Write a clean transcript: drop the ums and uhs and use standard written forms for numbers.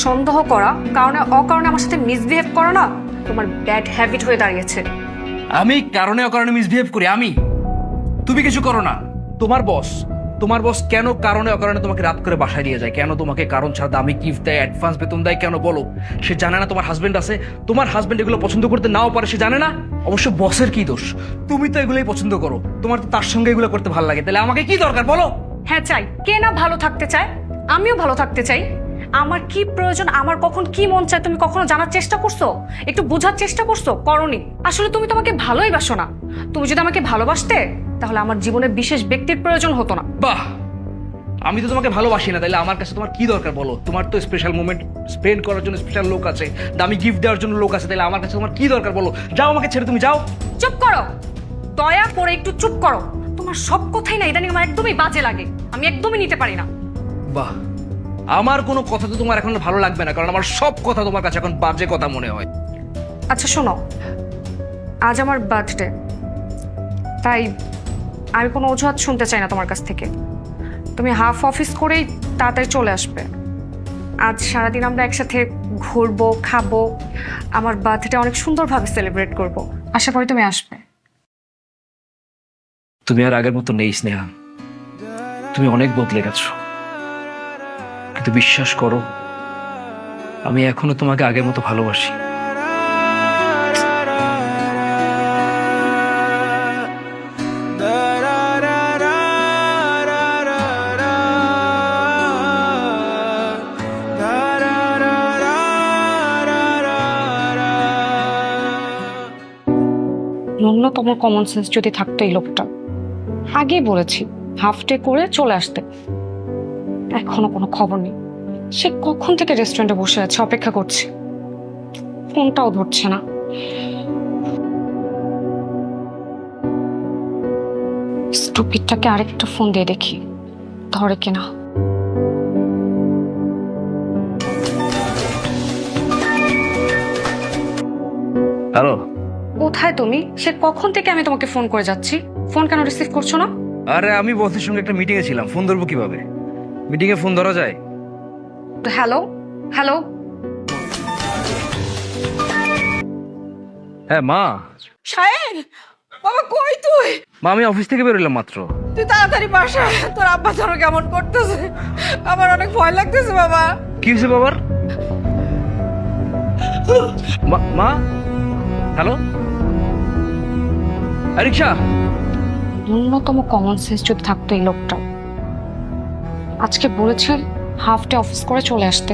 সন্দেহ করা, কারণে অকারণে আমার সাথে মিসবিহেভ করা না তোমার ব্যাড হ্যাবিট হয়ে দাঁড়িয়েছে। আমি কারণে অকারণে মিসবিহেভ করি? তুমি কিছু করো না। তোমার বস কেন কারণে অকারণে তোমাকে রাত করে বাসায় নিয়ে যায়? কেন তোমাকে কারণ ছাড়া দামি গিফট দেয়, অ্যাডভান্স বেতন দেয়? কেন বলো? সে জানে না তোমার হাজবেন্ড আছে? তোমার হাজবেন্ড এগুলো পছন্দ করতে নাও পারে, সে জানে না? অবশ্য বসের কি দোষ? তুমি তো এগুলোই পছন্দ করো, তোমার তো তার সঙ্গে এগুলো করতে ভালো লাগে, তাহলে আমাকে কি দরকার বলো? হ্যাঁ চাই, কে না ভালো থাকতে চায়? আমিও ভালো থাকতে চাই। আমার কি প্রয়োজন, আমার কখন কি মন চায় তুমি কখনো জানার চেষ্টা করছো? একটু বোঝার চেষ্টা করছো? করনি। আসলে তুমি তোমাকে ভালোই বাসো না। তুমি যদি আমাকে ভালোবাসতে তাহলে আমার জীবনে বিশেষ ব্যক্তির প্রয়োজন হতো না। বাহ, আমি তো তোমাকে ভালোবাসি না, তাহলে আমার কাছে তোমার কি দরকার বলো? তোমার তো স্পেশাল মোমেন্ট স্পেন্ড করার জন্য স্পেশাল লোক আছে, দামি গিফট দেওয়ার জন্য লোক আছে, তাহলে আমার কাছে তোমার কি দরকার বলো? যাও, আমাকে ছেড়ে তুমি যাও। চুপ করো, দয়া করে একটু চুপ করো। তোমার সব কথাই না ইদানিং আমার একদমই বাজে লাগে, আমি একদমই নিতে পারি না। বাহ, আমার কোনো কথা তো তোমার এখন ভালো লাগবে না, কারণ আমার সব কথা তোমার কাছে এখন বাজে কথা মনে হয়। আচ্ছা শোনো, আজ আমার বার্থডে, তাই আমি কোনো অজুহাত শুনতে চাই না তোমার কাছ থেকে। তুমি হাফ অফিস করেই তাড়াতাড়ি চলে আসবে। আজ সারাদিন আমরা একসাথে ঘুরবো, খাবো, আমার বার্থডে অনেক সুন্দরভাবে সেলিব্রেট করব। আশা করি তুমি আসবে। তুমি আর আগের মতো নেই স্নেহা, তুমি অনেক বদলে গেছো, কিন্তু বিশ্বাস করো আমি এখনো তোমাকে আগের মতো ভালোবাসি। ন্যূনতম কমন সেন্স যদি থাকতো এই লোকটা, আগেই বলেছি হাফ ডে করে চলে আসতে। এখনো কোনো খবর নেই। সে কখন থেকে রেস্টুরেন্টে বসে আছে, অপেক্ষা করছে, ফোনটাও ধরছে না। স্টুপিডটাকে আরেকটা ফোন দিয়ে দেখি ধরে কিনা। হ্যালো, কোথায় তুমি? সে কখন থেকে আমি তোমাকে ফোন করে যাচ্ছি, ফোন কেন রিসিভ করছো না? আরে আমি বসের সঙ্গে একটা মিটিং এ ছিলাম, ফোন ধরবো কিভাবে? মিটিং এ ফোন ধরা যায়? Hello hello. হ্যাঁ মা। শাহেন, বাবা কই তুই? মা, আমি অফিস থেকে বেরোলাম মাত্র। তুই তাড়াতাড়ি বাসা, তোর আব্বা তোর কেমন করতেছে, আমার অনেক ভয় লাগতেছে বাবা। কি হয়েছে বাবার? মা, হ্যালো, রিক্সা। ন্যূনতম কমন সেন্স যদি থাকতো এই লোকটা, আজকে বলেছে হাফ ডে অফিস করে চলে আসতে।